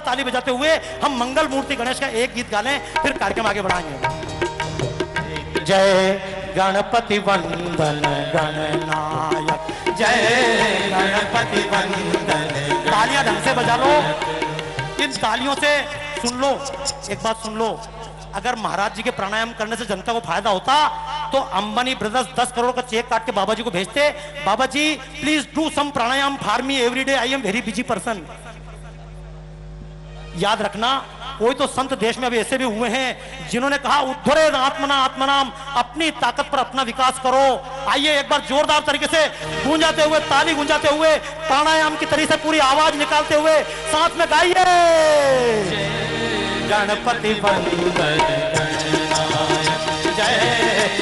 ताली बजाते हुए हम मंगल मूर्ति गणेश का एक गीत गा लें, फिर कार्यक्रम आगे बढ़ाएंगे। जय गणपति वंदन गणनायक, जय गणपति वंदन। तालियां ढंग से बजा लो। इन तालियों से सुन लो, एक बात सुन लो, अगर महाराज जी के प्राणायाम करने से जनता को फायदा होता तो अंबानी ब्रदर्स 10 करोड़ का चेक काट के बाबा जी को भेजते, Baba ji please do some pranayam for me every day, I am very busy person. याद रखना, कोई तो संत देश में अभी ऐसे भी हुए हैं जिन्होंने कहा उद्धरे आत्मना आत्मनाम, अपनी ताकत पर अपना विकास करो। आइए एक बार जोरदार तरीके से गूंजाते हुए, ताली गूंजाते हुए, प्राणायाम की तरीके से पूरी आवाज निकालते हुए साथ में गाइए। गणपति वंदन गणनायक, जय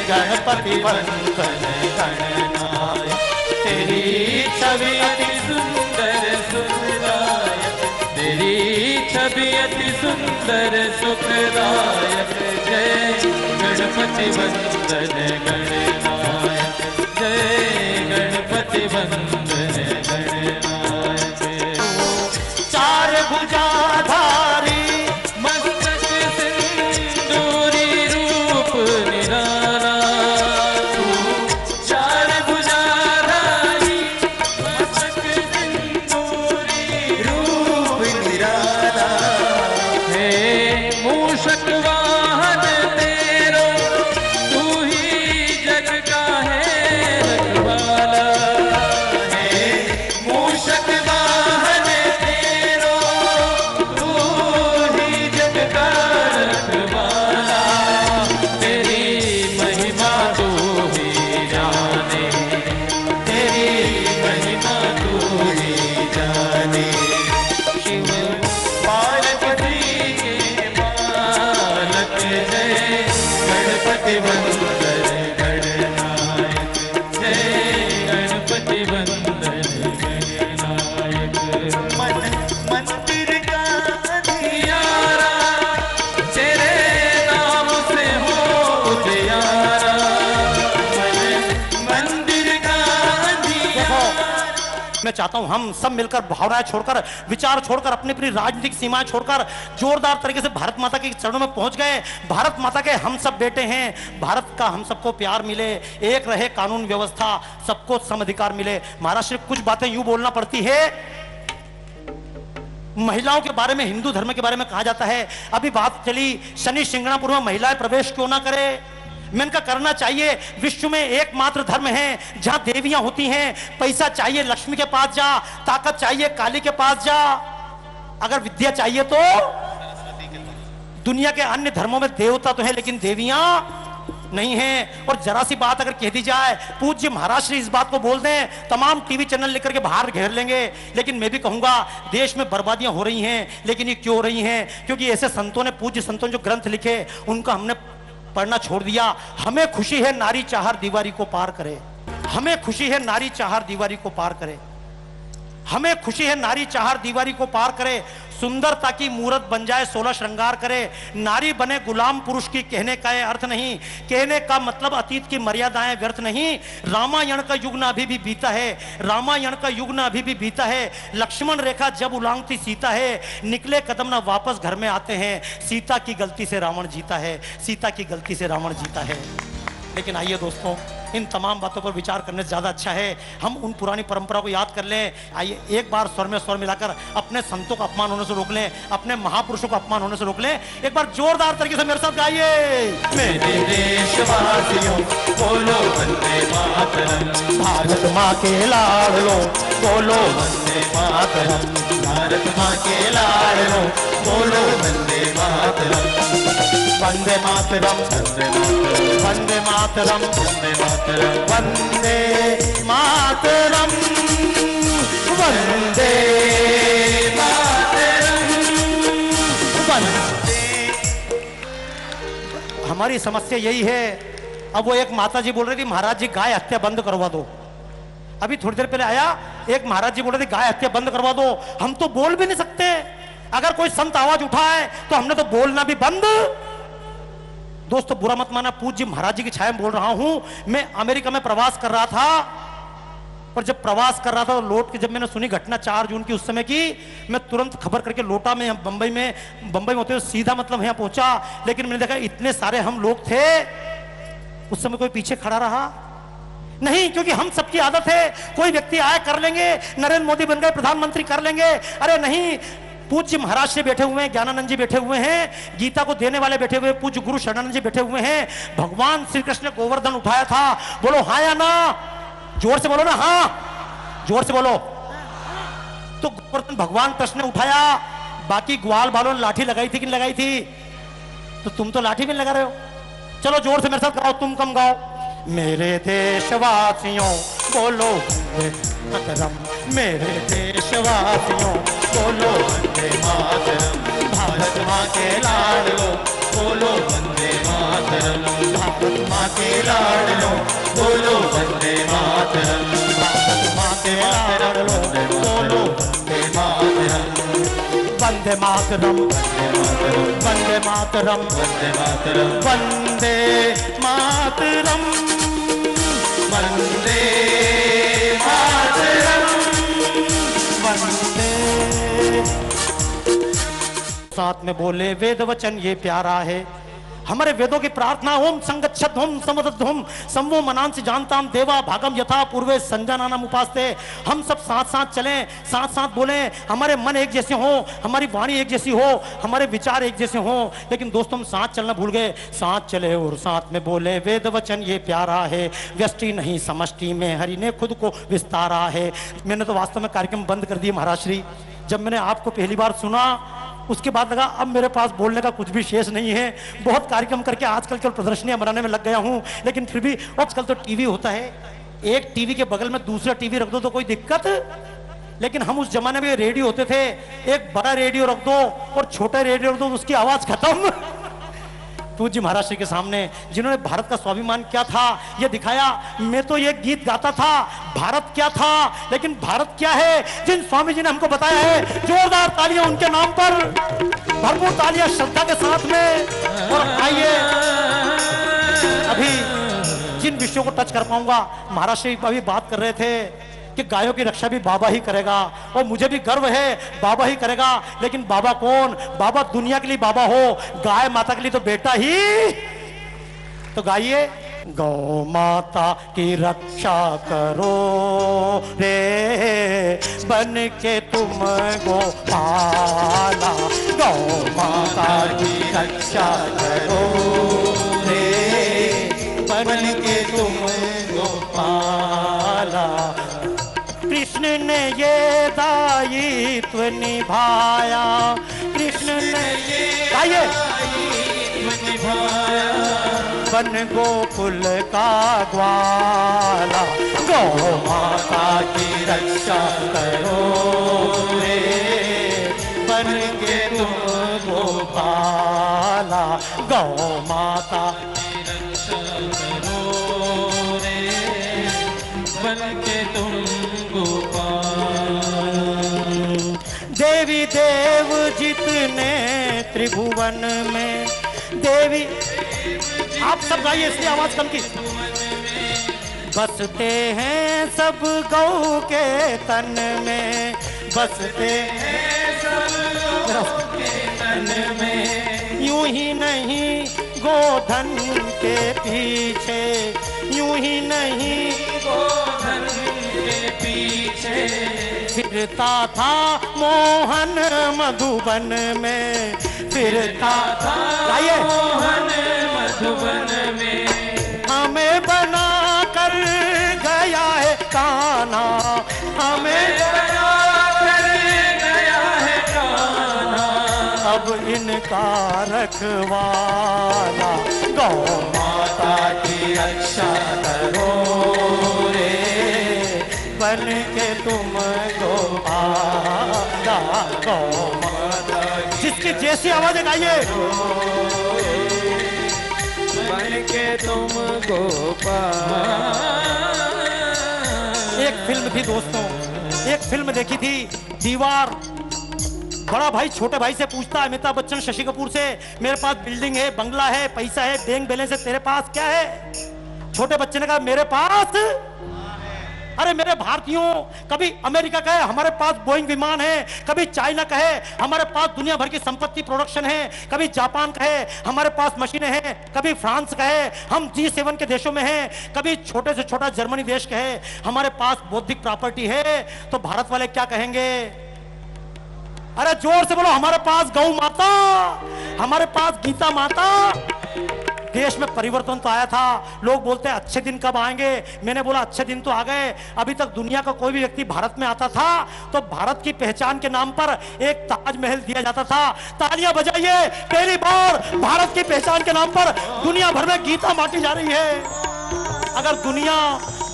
गणपति वंदन गणनायक। तेरी छवि अति सुंदर सुखदायक, तेरी छवि अति सुंदर सुखदायक। जय गणपति वंदन गणनायक, जय गणपति वंदन गणनायक। चार भुजाधारी मस्तक सिंदूरी रूप निराला, चार भुजाधारी मस्तक सिंदूरी रूप निराला। हे मूषक वाहन तेरो, तू ही जग का है रखवाला। हे मूषक वाहन तेरो, तू ही जग का रखवाला। तेरी महिमा तू ही जाने, तेरी महिमा तू ही जाने। शिव पार्वती के बालक, जय गणपति वंदन गणनायक, जय गणपति वंदन गणनायक। मंदिर का अधियारा, तेरे नाम से हो उजियारा। मंदिर का अधियारा। मैं चाहता हूं हम सब मिलकर भावनाएं छोड़कर, विचार छोड़कर, अपनी अपनी राजनीतिक सीमाएं छोड़कर जोरदार तरीके से भारत माता के चरणों में पहुंच गए। भारत माता के हम सब बेटे हैं, भारत का हम सबको प्यार मिले, एक रहे कानून व्यवस्था, सबको सम अधिकार मिले। महाराष्ट्र में कुछ बातें यूं बोलना पड़ती है। महिलाओं के बारे में, हिंदू धर्म के बारे में कहा जाता है, अभी बात चली शनि शिंगणापुर में महिलाएं प्रवेश क्यों ना करे। मैंने कहा करना चाहिए। विश्व में एकमात्र धर्म है जहां देवियां होती हैं। पैसा चाहिए लक्ष्मी के पास जा, ताकत चाहिए काली के पास जा, अगर विद्या चाहिए तो दुनिया के अन्य धर्मों में देवता तो है लेकिन देवियां नहीं है। और जरा सी बात अगर कह दी जाए, पूज्य महाराज श्री इस बात को बोल दें, तमाम टीवी चैनल लेकर के बाहर घेर लेंगे। लेकिन मैं भी कहूंगा देश में बर्बादियां हो रही हैं, लेकिन ये क्यों हो रही हैं? क्योंकि ऐसे संतों ने, पूज्य संतों ने जो ग्रंथ लिखे उनका हमने पढ़ना छोड़ दिया। हमें खुशी है नारी चाहर दीवारी को पार करे, हमें खुशी है नारी चाहर दीवारी को पार करे, हमें खुशी है नारी चाहर दीवारी को पार करे। सुंदरता की मूरत बन जाए 16 श्रृंगार करे, नारी बने गुलाम पुरुष की कहने का ये अर्थ नहीं। कहने का मतलब अतीत की मर्यादाएं व्यर्थ नहीं। रामायण का युग ना अभी भी बीता है, रामायण का युग ना अभी भी बीता है। लक्ष्मण रेखा जब उलांघती सीता है, निकले कदम ना वापस घर में आते हैं। सीता की गलती से रावण जीता है, सीता की गलती से रावण जीता है। लेकिन आइए दोस्तों, इन तमाम बातों पर विचार करने से ज्यादा अच्छा है हम उन पुरानी परंपरा को याद कर लें। आइए एक बार स्वर में स्वर मिलाकर अपने संतों का अपमान होने से रोक लें, अपने महापुरुषों का अपमान होने से रोक लें। एक बार जोरदार तरीके से मेरे साथ गाइए। मेरे देशवासियों बोलो वंदे मातरम, भारत माँ के लाडलो बोलो वंदे मातरम, भारत माँ के लाडलो बोलो वंदे मातरम, वंदे मातरम, वंदे मातरम, वंदे मातरम, वंदे मातरम, वंदे मातरम, वंदे। हमारी समस्या यही है। अब वो एक माता जी बोल रही थी महाराज जी गाय हत्या बंद करवा दो। अभी थोड़ी देर पहले आया एक महाराज जी बोल रहे थे गाय हत्या बंद करवा दो। हम तो बोल भी नहीं सकते। अगर कोई संत आवाज उठाए तो हमने तो बोलना भी बंद। दोस्तों बुरा मत माना, पूज्य महाराज जी की छाया में बोल रहा हूं। मैं अमेरिका में प्रवास कर रहा था और जब प्रवास कर रहा था तो लौट के जब मैंने सुनी घटना 4 जून की उस समय की, मैं तुरंत खबर करके लौटा। मैं बंबई में होते हुए सीधा मतलब यहाँ पहुंचा, लेकिन मैंने देखा इतने सारे हम लोग थे, उस समय कोई पीछे खड़ा रहा नहीं, क्योंकि हम सबकी आदत है कोई व्यक्ति आए कर लेंगे, नरेंद्र मोदी बन गए प्रधानमंत्री कर लेंगे। अरे नहीं, पूज्य महाराज से बैठे हुए हैं, ज्ञानानंद जी बैठे हुए हैं, गीता को देने वाले बैठे हुए, पूज्य गुरु शरणानंद जी बैठे हुए हैं। भगवान श्री कृष्ण ने गोवर्धन उठाया था, बोलो हाँ या ना, जोर से बोलो ना, हाँ जोर से बोलो। तो गोवर्धन भगवान कृष्ण ने उठाया, बाकी ग्वाल बालों ने लाठी लगाई थी कि नहीं लगाई थी? तो तुम तो लाठी भी लगा रहे हो। चलो जोर से मेरे साथ गाओ, तुम कम गाओ। मेरे देशवासियों बोलो वंदे मातरम, मेरे देशवासियों बोलो वंदे मातरम, भारत माँ के लाडलो बोलो वंदे मातरम, भारत माँ के लाडलो बोलो वंदे मातरम, भारत माँ के लाडलो बोलो वंदे मातरम, वंदे मातरम, वंदे मातरम, वंदे मातरम, वंदे मातरम, वंदे मातरम, वंदे। साथ में बोले वेद वचन ये प्यारा है, हमारे वेदों की प्रार्थना ओम संगच्छध्वम समदध्वम समवो मनांसि जानताम देवा भागम यथा पूर्वे संजानानाम उपास्ते। हम सब साथ साथ चलें, साथ साथ बोलें, हमारे मन एक जैसे हो, हमारी वाणी एक जैसी हो, हमारे विचार एक जैसे हो। लेकिन दोस्तों हम साथ चलना भूल गए, साथ चले और साथ में बोले वेद वचन ये प्यारा है, व्यष्टि नहीं समष्टि में हरि ने खुद को विस्तारा है। मैंने तो वास्तव में कार्यक्रम बंद कर दिए महाराज श्री। जब मैंने आपको पहली बार सुना उसके बाद लगा अब मेरे पास बोलने का कुछ भी शेष नहीं है। बहुत कार्यक्रम करके आजकल केवल प्रदर्शनियां बनाने में लग गया हूं, लेकिन फिर भी आजकल तो टीवी होता है, एक टीवी के बगल में दूसरा टीवी रख दो तो कोई दिक्कत। लेकिन हम उस जमाने में रेडियो होते थे, एक बड़ा रेडियो रख दो और छोटा रेडियो रख दो, उसकी आवाज खत्म। पूज्य महाराज श्री के सामने जिन्होंने भारत का स्वाभिमान क्या था ये दिखाया। मैं तो ये गीत गाता था भारत क्या था, लेकिन भारत क्या है जिन स्वामी जी ने हमको बताया है। जोरदार तालियां उनके नाम पर, भरपूर तालियां श्रद्धा के साथ में। और आइए अभी जिन विषयों को टच कर पाऊंगा, महाराज श्री अभी बात कर रहे थे कि गायों की रक्षा भी बाबा ही करेगा, और मुझे भी गर्व है बाबा ही करेगा। लेकिन बाबा कौन? बाबा दुनिया के लिए बाबा हो, गाय माता के लिए तो बेटा ही। तो गाइए, गौ माता की रक्षा करो रे बन के तुम गोपाला, गौ माता की रक्षा करो रे बन के तुम गोपाला। कृष्ण ने ये दायित्व निभाया, कृष्ण ने ये दायित्व निभाया, बन गोकुल का ग्वाला, गौ माता की रक्षा करो रे बन के तुम गोपाला, गौ माता की रक्षा करो रे बन के तुम देवी देव जितने त्रिभुवन में, देवी आप सब गाइए, इसलिए आवाज कम की। बसते हैं सब गौ के तन में, बसते हैं सब गौ के तन में, यूं ही नहीं गोधन के पीछे, यूं ही नहीं गोधन के पीछे, फिरता था मोहन मधुबन में, फिरता था मोहन मधुबन में, हमें बना कर गया है कान्हा, हमें बना कर गया है कान्हा, अब इनका रखवाला, गौ माता की रक्षा करो रे बन के तुम गोपाला, गौ माता जिसकी जैसी आवाज गाइए, बन के तुम गोपाला। एक फिल्म थी दोस्तों, एक फिल्म देखी थी दीवार। बड़ा भाई छोटे भाई से पूछता है, अमिताभ बच्चन शशि कपूर से, मेरे पास बिल्डिंग है, बंगला है, पैसा है, बैंक बैलेंस है, तेरे पास क्या है? छोटे बच्चे ने कहा मेरे पास अरे मेरे भारतीयों, कभी अमेरिका कहे हमारे पास बोइंग विमान है, कभी चाइना कहे हमारे पास दुनिया भर की संपत्ति प्रोडक्शन है, कभी जापान कहे हमारे पास मशीनें हैं, कभी फ्रांस कहे हम G7 के देशों में हैं, कभी छोटे से छोटा जर्मनी देश कहे हमारे पास बौद्धिक प्रॉपर्टी है, तो भारत वाले क्या कहेंगे? अरे जोर से बोलो, हमारे पास गौ माता, हमारे पास गीता माता। देश में परिवर्तन तो आया था, लोग बोलते हैं अच्छे दिन कब आएंगे। मैंने बोला अच्छे दिन तो आ गए। अभी तक दुनिया का कोई भी व्यक्ति भारत में आता था तो भारत की पहचान के नाम पर एक ताजमहल दिया जाता था। तालियां बजाइए, पहली बार भारत की पहचान के नाम पर दुनिया भर में गीता बांटी जा रही है। अगर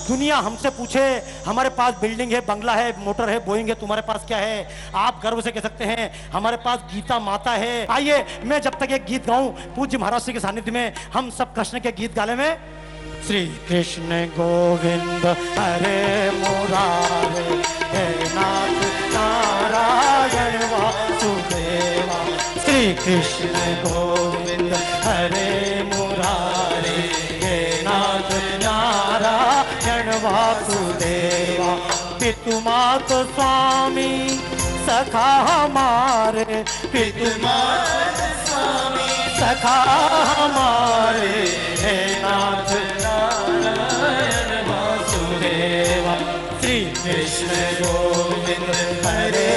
दुनिया हमसे पूछे हमारे पास बिल्डिंग है, बंगला है, मोटर है, बोइंग है, तुम्हारे पास क्या है? आप गर्व से कह सकते हैं हमारे पास गीता माता है। आइए मैं जब तक एक गीत गाऊं पूज्य महाराज श्री के सानिध्य में, हम सब कृष्ण के गीत गाले में। श्री कृष्ण गोविंद हरे मुरारे, हे नाथ नारायण वासुदेवा। श्री कृष्ण गोविंद हरे मुरारे, हे नाथ नारायण वासुदेवा। पितु मात स्वामी सखा हमारे, पितु मात स्वामी सखा हमारे, हे नाथ नारायण वासुदेवा। श्री कृष्ण गोविंद हरे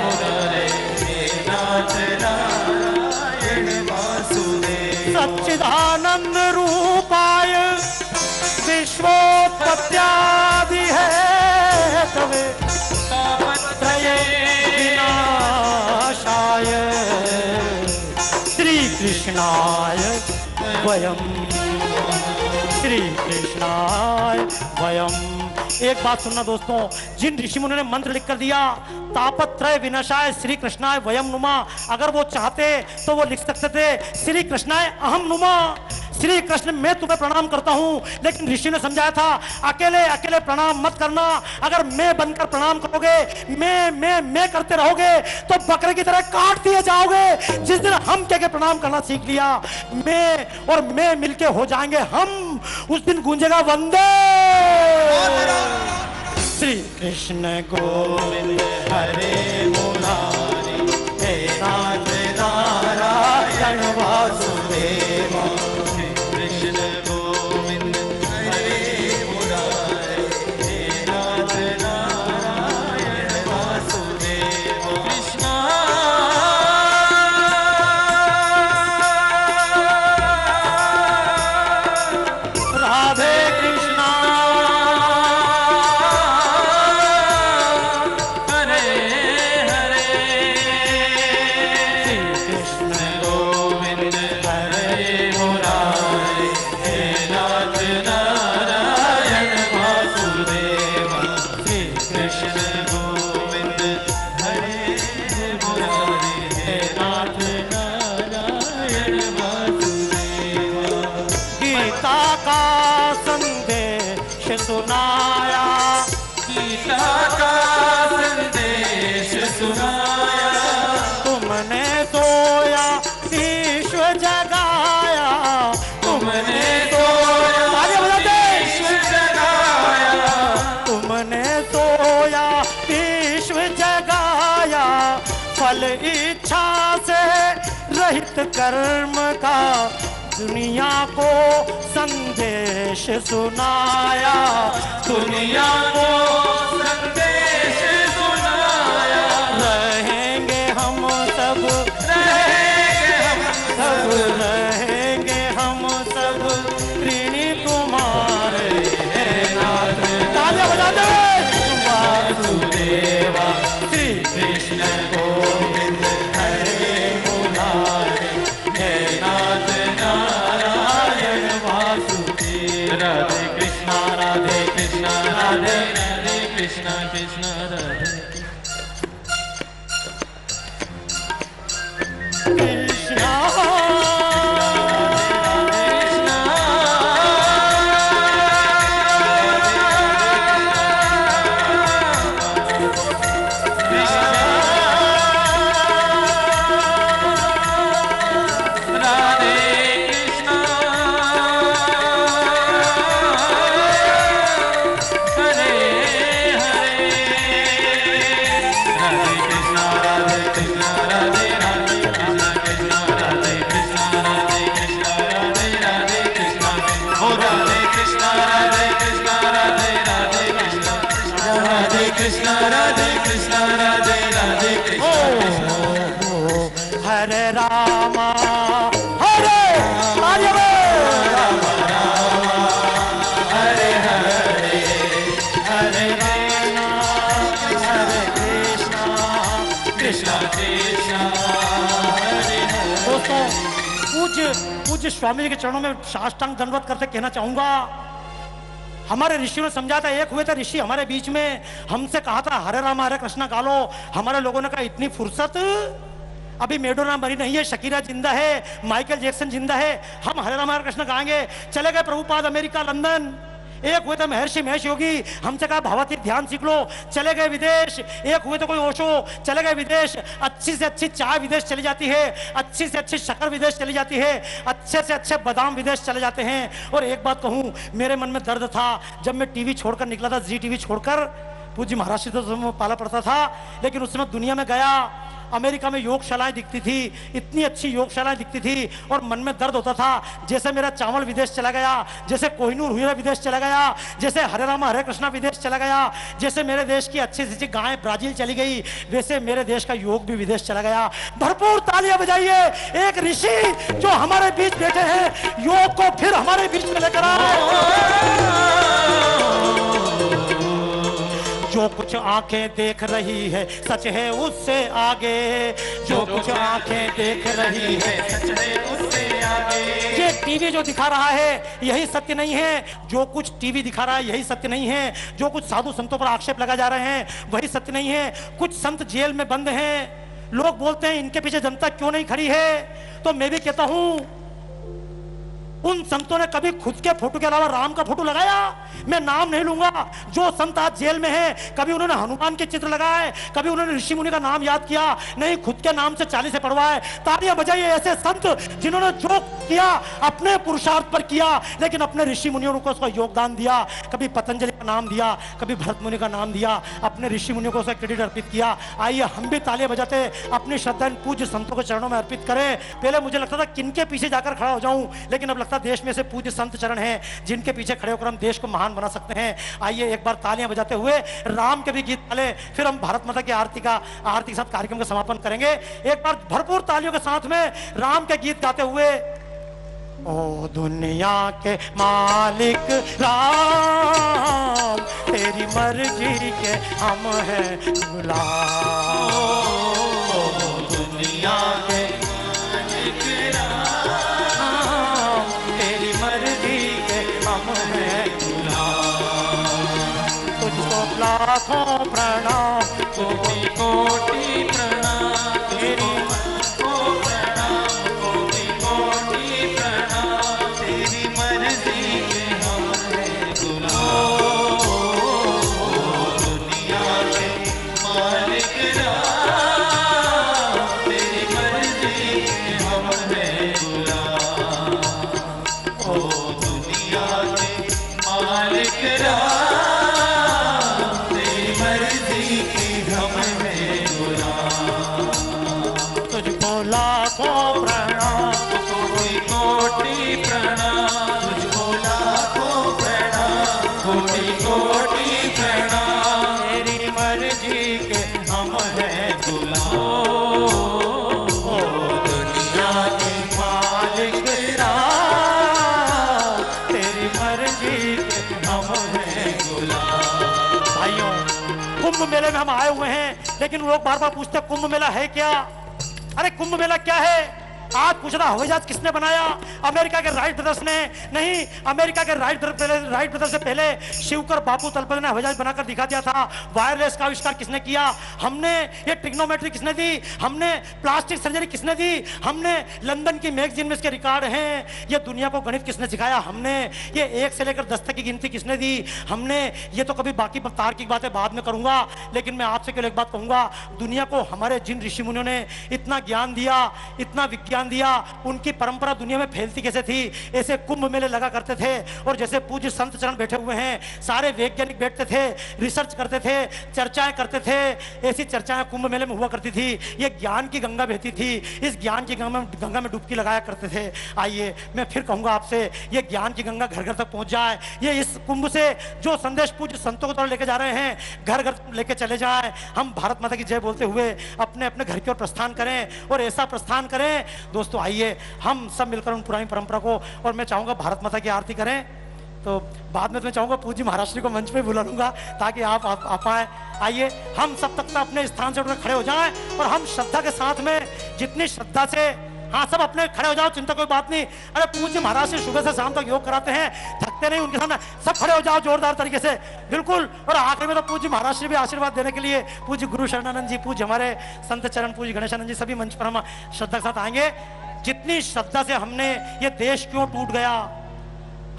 मुरारे, हे नाथ नारायण वासुदेवा। सच्चिदानंद रूपाय विश्वोत्पत्त्यादि है तवे, तापत्रये विनाशाय श्री कृष्णाय वयम, श्री कृष्णाय वयम। एक बात सुनना दोस्तों, जिन ऋषि मुनियों ने मंत्र लिख कर दिया तापत्रय विनाशाय श्री कृष्णाय वयम नुमा, अगर वो चाहते तो वो लिख सकते थे श्री कृष्णाय अहम नुमा। श्री कृष्ण मैं तुम्हें प्रणाम करता हूं, लेकिन ऋषि ने समझाया था अकेले अकेले प्रणाम मत करना। अगर मैं बनकर प्रणाम करोगे, मैं करते रहोगे तो बकरे की तरह काट दिए जाओगे। जिस दिन हम कह के प्रणाम करना सीख लिया, मैं और मैं मिलके हो जाएंगे हम, उस दिन गूंजेगा वंदे। श्री कृष्ण गोविंद हरे मुरारी, हे नाथ नारायण वासुदेवा। सुनाया गीता का संदेश सुनाया, तुमने सोया विश्व जगाया, तुमने सोया विश्व जगाया, तुमने सोया विश्व जगाया। फल इच्छा से रहित कर्म का दुनिया को संदेश सुनाया, दुनिया को संदेश सुनाया। रहेंगे हम सब, रहेंगे हम सब, रहेंगे हम सब ऋणी तुम्हारे, हे नाथ। तालियां बजा दे। वासुदेवा श्री कृष्ण गोविंद हरे मुरारे, हे नाथ नारायण वासुदेव। राधे कृष्णा राधे कृष्णा राधे राधे कृष्णा कृष्णा राधे कृष्णा। हरे कृष्णा राधे कृष्णा राधे राधे कृष्णा हरे रामा हरे हरे हरे हरे हरे हरे कृष्णा कृष्णा कृष्णा हरे हरे। दोस्तों पूज्य स्वामी जी के चरणों में साष्टांग दंडवत करते कहना चाहूंगा, हमारे ऋषियों ने समझा था, एक हुए थे ऋषि हमारे बीच में, हमसे कहा था हरे राम हरे कृष्णा गा लो। हमारे लोगों ने कहा इतनी फुर्सत अभी मेडोना मरी नहीं है, शकीरा जिंदा है, माइकल जैक्सन जिंदा है, हम हरे राम हरे कृष्ण गाएंगे। चले गए प्रभुपाद अमेरिका लंदन। एक हुए थे महर्षि महेश योगी, हमसे कहा भगवती ध्यान सीख लो, चले गए विदेश। एक हुए तो कोई ओशो, चले गए विदेश। अच्छी से अच्छी चाय विदेश चली जाती है, अच्छी से अच्छी शक्कर विदेश चली जाती है, अच्छे से अच्छे बादाम विदेश चले जाते हैं। और एक बात कहूँ, मेरे मन में दर्द था जब मैं टीवी छोड़कर निकला था, जी टीवी छोड़कर, पूज्य महाराज श्री तो पाला पड़ता था, लेकिन उस समय दुनिया में गया, अमेरिका में योगशालाएं दिखती थी, इतनी अच्छी योगशालाएं दिखती थी, और मन में दर्द होता था जैसे मेरा चावल विदेश चला गया, जैसे कोहिनूर हुईरा विदेश चला गया, जैसे हरे रामा हरे कृष्णा विदेश चला गया, जैसे मेरे देश की अच्छी से अच्छी गाय ब्राजील चली गई, वैसे मेरे देश का योग भी विदेश चला गया। भरपूर तालियां बजाइए एक ऋषि जो हमारे बीच बैठे हैं, योग को फिर हमारे बीच में लेकर आए। जो कुछ आंखें देख रही है सच है उससे आगे, जो कुछ आंखें देख रही है सच है उससे आगे। ये टीवी जो दिखा रहा है यही सत्य नहीं है, जो कुछ टीवी दिखा रहा है यही सत्य नहीं है, जो कुछ साधु संतों पर आक्षेप लगा जा रहे हैं वही सत्य नहीं है। कुछ संत जेल में बंद हैं, लोग बोलते हैं इनके पीछे जनता क्यों नहीं खड़ी है, तो मैं भी कहता हूं उन संतों ने कभी खुद के फोटो के अलावा राम का फोटो लगाया? मैं नाम नहीं लूंगा, जो संत आज जेल में है, कभी उन्होंने हनुमान के चित्र लगाए, कभी उन्होंने ऋषि मुनि का नाम याद किया? नहीं, खुद के नाम से 40 से पढ़वाए। तालियां बजाइए ऐसे संत जिन्होंने जो किया अपने पुरुषार्थ पर किया, लेकिन अपने ऋषि मुनियों को उसका योगदान दिया, कभी पतंजलि का नाम दिया, कभी भरत मुनि का नाम दिया, अपने ऋषि मुनियों को उसका क्रेडिट अर्पित किया। आइए हम भी तालियां बजाते अपनी श्रद्धा पूज्य संतों के चरणों में अर्पित करें। पहले मुझे लगता था किनके पीछे जाकर खड़ा हो जाऊं, लेकिन अब लगता देश में से पूज्य संत चरण हैं जिनके पीछे खड़े होकर हम देश को महान बना सकते हैं। आइए एक बार तालियां बजाते हुए राम के भी गीत डाले, फिर हम भारत माता की आरती के साथ कार्यक्रम का समापन करेंगे। एक बार भरपूर तालियों के साथ में राम के गीत गाते हुए। ओ दुनिया के मालिक राम, तेरी मर्जी के हम हैं गुलाम। ओ दुनिया के लाखों प्रणाम, कोटि कोटि प्रणाम, तेरी को प्रणाम, कोटि कोटि प्रणाम, तेरी मर्जी के हम हैं गुलाम। दुनिया के मालिक राम, तेरी मर्जी के हम हैं गुलाम। ओ दुनिया के मालिक राम, लाखों प्रणाम, कोटि कोटि प्रणाम, तुझको लाखों प्रणाम, कोटि कोटि प्रणाम, तेरी मर्जी के हम हैं गुलाम। ओ दुनिया के मालिक राम, तेरी मर्जी के हम हैं गुलाम। भाइयों, कुंभ मेले में हम आए हुए हैं, लेकिन लोग बार बार पूछते हैं कुंभ मेला है क्या? अरे कुंभ मेला क्या है? आज पूछ रहा हवाई जहाज किसने बनाया? अमेरिका के राइट ब्रदर्स ने नहीं, अमेरिका के राइट ब्रदर्स से पहले शिवकर बापू तलपरे ने हवाई जहाज बनाकर दिखा दिया था। वायरलेस का आविष्कार किसने किया? हमने। ये ट्रिग्नोमेट्री किसने दी? हमने। प्लास्टिक सर्जरी किसने दी? हमने। लंदन की मैगजीन में इसके रिकॉर्ड हैं। ये दुनिया को गणित किसने सिखाया? हमने। ये 1 से लेकर 10 तक की गिनती किसने दी? हमने। ये तो कभी बाकी तार्किक बातें बाद में करूंगा, लेकिन मैं आपसे केवल एक बात कहूंगा, दुनिया को हमारे जिन ऋषि मुनियों ने इतना ज्ञान दिया, इतना विज्ञान ध्यान दिया उनकी परंपरा दुनिया में फैलती कैसे थी। ऐसे कुंभ मेले लगा करते थे और जैसे पूज्य संत चरण बैठे हुए हैं, सारे वैज्ञानिक बैठते थे, रिसर्च करते थे, चर्चाएं करते थे। ऐसी चर्चाएं कुंभ मेले में हुआ करती थी। ये ज्ञान की गंगा बहती थी, इस ज्ञान की गंगा में डुबकी लगाया करते थे। आइए मैं फिर कहूंगा आपसे, ये ज्ञान की गंगा घर घर तक पहुंच जाए। ये इस कुंभ से जो संदेश पूज्य संतों को तरफ लेके जा रहे हैं, घर घर लेके चले जाए। हम भारत माता की जय बोलते हुए अपने अपने घर की ओर प्रस्थान करें और ऐसा प्रस्थान करें। दोस्तों आइए हम सब मिलकर उन पुरानी परंपरा को, और मैं चाहूंगा भारत माता की आरती करें। तो बाद में तो मैं चाहूंगा पूज्य महाराज श्री को मंच पे बुला लूंगा ताकि आप आ पाए। आइए हम सब तक अपने स्थान से उठकर खड़े हो जाएं और हम श्रद्धा के साथ में, जितनी श्रद्धा से, हाँ सब अपने खड़े हो जाओ, चिंता कोई बात नहीं। अरे पूज्य महाराज से सुबह से शाम तक योग कराते हैं, थकते नहीं उनके सामने। सब खड़े हो जाओ जोरदार तरीके से, बिल्कुल। और आखिर में तो पूज्य महाराज श्री भी आशीर्वाद देने के लिए पूज्य गुरु शरणानंद जी, पूज्य हमारे संत चरण पूज्य गणेशानंद जी, सभी मंच पर हम श्रद्धा के साथ आएंगे। जितनी श्रद्धा से हमने ये देश क्यों टूट गया,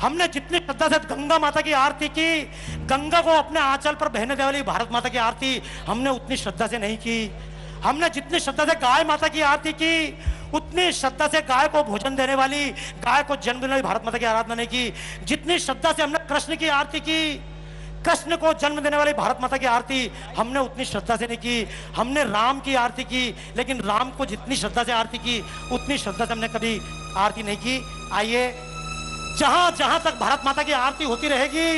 हमने जितनी श्रद्धा से गंगा माता की आरती की, गंगा को अपने आंचल पर बहने देने वाली भारत माता की आरती हमने उतनी श्रद्धा से नहीं की। हमने जितनी श्रद्धा से गाय माता की आरती की, उतनी श्रद्धा से गाय को भोजन देने वाली, गाय को जन्म देने वाली भारत माता की आराधना नहीं की। जितनी श्रद्धा से हमने कृष्ण की आरती की, कृष्ण को जन्म देने वाली भारत माता की आरती हमने उतनी श्रद्धा से नहीं की। हमने राम की आरती की, लेकिन राम को जितनी श्रद्धा से आरती की, उतनी श्रद्धा से हमने कभी आरती नहीं की। आइए जहां जहां तक भारत माता की आरती होती रहेगी,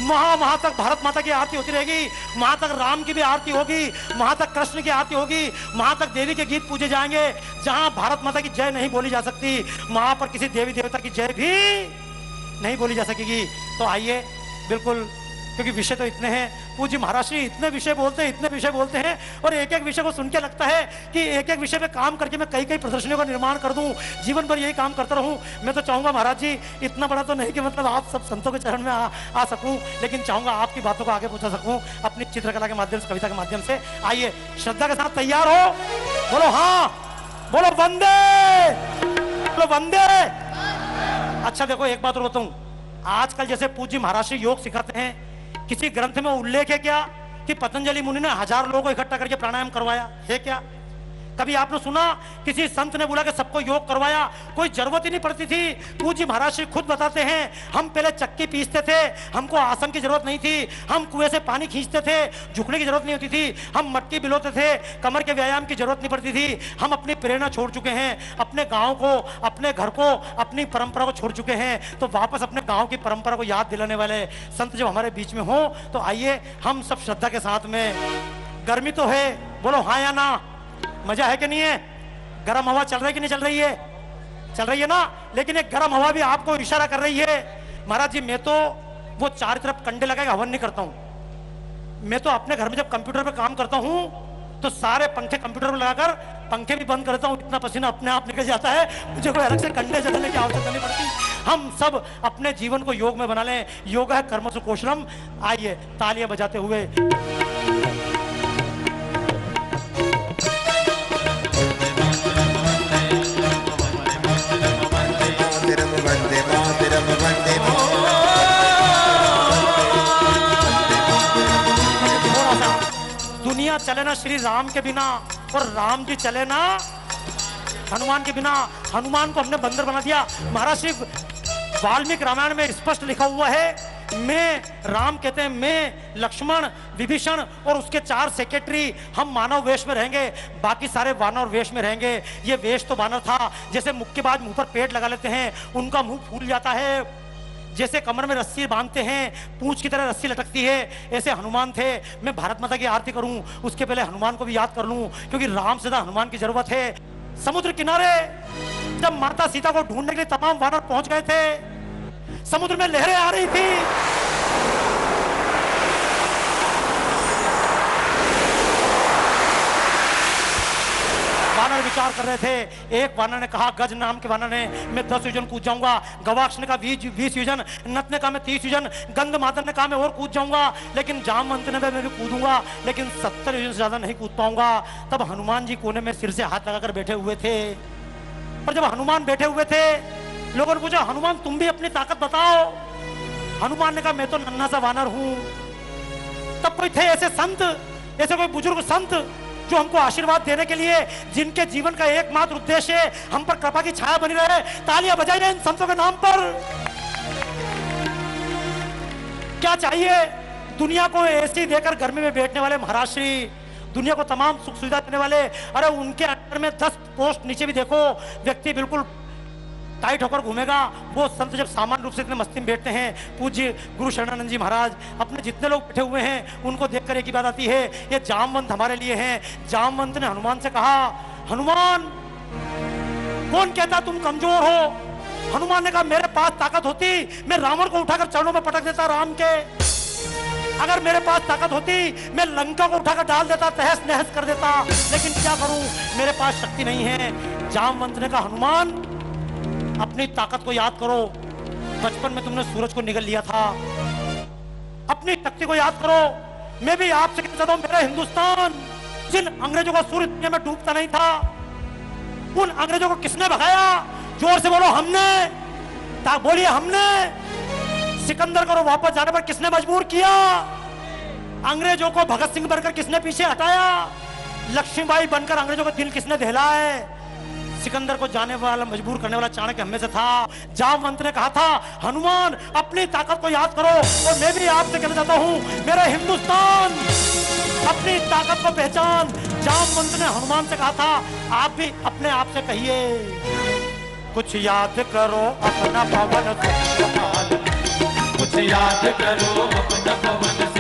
वहां तक भारत माता की आरती होती रहेगी, वहां तक राम की भी आरती होगी, वहां तक कृष्ण की आरती होगी, वहां तक देवी के गीत पूजे जाएंगे। जहां भारत माता की जय नहीं बोली जा सकती, वहां पर किसी देवी देवता की जय भी नहीं बोली जा सकेगी। तो आइए, बिल्कुल, क्योंकि विषय तो इतने हैं, पूज्य महाराज श्री इतने विषय बोलते हैं और एक एक विषय को सुन के लगता है कि एक एक विषय पे काम करके मैं कई कई प्रदर्शनियों का निर्माण कर दूं, जीवन भर यही काम करता रहूं। मैं तो चाहूंगा महाराज जी, इतना बड़ा तो नहीं कि मतलब आप सब संतों के चरण में आ सकूं, लेकिन चाहूंगा आपकी बातों को आगे पहुंचा सकूं अपनी चित्रकला के माध्यम से, कविता के माध्यम से। आइए श्रद्धा के साथ तैयार हो, बोलो हाँ, बोलो वंदे, बोलो वंदे। अच्छा देखो एक बात और बताऊं, आजकल जैसे पूज्य महाराज श्री योग सिखाते हैं, किसी ग्रंथ में उल्लेख है क्या कि पतंजलि मुनि ने 1000 लोगों को इकट्ठा करके प्राणायाम करवाया है क्या? कभी आपने सुना किसी संत ने बोला कि सबको योग करवाया? कोई जरूरत ही नहीं पड़ती थी। पूज्य महाराज श्री खुद बताते हैं, हम पहले चक्की पीसते थे, हमको आसन की जरूरत नहीं थी, हम कुएं से पानी खींचते थे, झुकने की जरूरत नहीं होती थी, हम मटकी बिलोते थे, कमर के व्यायाम की जरूरत नहीं पड़ती थी। हम अपनी प्रेरणा छोड़ चुके हैं, अपने गाँव को, अपने घर को, अपनी परंपरा को छोड़ चुके हैं। तो वापस अपने गाँव की परंपरा को याद दिलाने वाले संत जब हमारे बीच में हो, तो आइए हम सब श्रद्धा के साथ में। गर्मी तो है, बोलो हाँ या ना? मजा है कि नहीं है? गर्म हवा चल रही है कि नहीं चल रही है? चल रही है ना। लेकिन एक गर्म हवा भी आपको इशारा कर रही है, महाराज जी मैं तो वो चार तरफ कंडे लगा के हवन नहीं करता हूं। मैं तो अपने घर में जब कंप्यूटर पे काम करता हूं तो सारे पंखे कंप्यूटर पर लगाकर पंखे भी बंद करता हूं, इतना पसीना अपने आप निकल जाता है, मुझे कोई अलग से कंडे जलाने की आवश्यकता नहीं पड़ती। हम सब अपने जीवन को योग में बना लें। योग है कर्मसु कौशलम। आइए तालियां बजाते हुए दुनिया चले ना श्री राम के बिना, और राम जी चले ना हनुमान के बिना। हनुमान को हमने बंदर बना दिया। महाराज श्री वाल्मीकि रामायण में स्पष्ट लिखा हुआ है, मैं, राम कहते हैं मैं, लक्ष्मण, विभीषण और उसके 4 सेक्रेटरी, हम मानव वेश में रहेंगे, बाकी सारे वानर वेश में रहेंगे। ये वेश तो वानर था, जैसे मुक्केबाज मुंह पर पेट लगा लेते हैं, उनका मुंह फूल जाता है। जैसे कमर में रस्सी बांधते हैं, पूंछ की तरह रस्सी लटकती है, ऐसे हनुमान थे। मैं भारत माता की आरती करूं उसके पहले हनुमान को भी याद कर लूं, क्योंकि राम से ज्यादा हनुमान की जरूरत है। समुद्र किनारे जब माता सीता को ढूंढने के लिए तमाम वानर पहुंच गए थे, समुद्र में लहरें आ रही थी, वानर विचार कर रहे थे। एक वानर ने कहा, गज नाम के वानर ने, मैं 10 योजन कूद जाऊंगा। गवाक्ष ने कहा 20 योजन, नत ने कहा मैं 30 योजन, गंधमादन ने कहा मैं और कूद जाऊंगा, लेकिन जामवंत ने मैं भी कूदूंगा, लेकिन 70 योजन से ज्यादा नहीं कूद पाऊंगा। तब हनुमान जी कोने में सिर से हाथ लगाकर बैठे हुए थे। और जब हनुमान बैठे हुए थे, लोगों ने पूछा, हनुमान तुम भी अपनी ताकत बताओ। हनुमान ने कहा मैं तो नन्हा सा वानर हूं। तब कोई थे ऐसे संत, ऐसे कोई बुजुर्ग संत जो हमको आशीर्वाद देने के लिए, जिनके जीवन का एकमात्र उद्देश्य है हम पर कृपा की छाया बनी रहे, तालियां बजाइए इन संतों के नाम पर। क्या चाहिए दुनिया को एसी देकर गर्मी में बैठने वाले महाराज श्री, दुनिया को तमाम सुख सुविधा देने वाले, अरे उनके अंडर में 10 पोस्ट नीचे भी देखो व्यक्ति बिल्कुल टाइट होकर घूमेगा। वो संत जब सामान्य रूप से इतने मस्ती में बैठते हैं, पूज्य गुरु शरणानंद जी महाराज अपने जितने लोग बैठे हुए हैं उनको देखकर एक ही बात आती है, ये जामवंत हमारे लिए हैं। जामवंत ने हनुमान से कहा, हनुमान कौन कहता तुम कमजोर हो? हनुमान ने कहा, मेरे पास ताकत होती मैं रावण को उठाकर चरणों में पटक देता राम के। अगर मेरे पास ताकत होती मैं लंका को उठाकर डाल देता, तहस नहस कर देता, लेकिन क्या करूं, मेरे पास शक्ति नहीं है। जामवंत ने कहा, हनुमान अपनी ताकत को याद करो, बचपन में तुमने सूरज को निगल लिया था, अपनी शक्ति को याद करो। मैं भी आपसे कहना चाहता हूं, मेरा हिंदुस्तान जिन अंग्रेजों का सूर्य दुनिया में डूबता नहीं था, उन अंग्रेजों को किसने भगाया? जोर से बोलो, हमने। बोलिए, हमने। सिकंदर को वापस जाने पर किसने मजबूर किया? अंग्रेजों को भगत सिंह बनकर किसने पीछे हटाया? लक्ष्मीबाई बनकर अंग्रेजों का दिल किसने दहलाए? सिकंदर को जाने वाला, मजबूर करने वाला चाणक्य हमें से था। जामवंत ने कहा था, हनुमान अपनी ताकत को याद करो। और मैं भी आपसे कहना चाहता हूं, मेरा हिंदुस्तान अपनी ताकत को पहचान। जामवंत ने हनुमान से कहा था, आप भी अपने आप से कहिए, कुछ याद करो अपना पवन, कुछ याद करो अपना पवन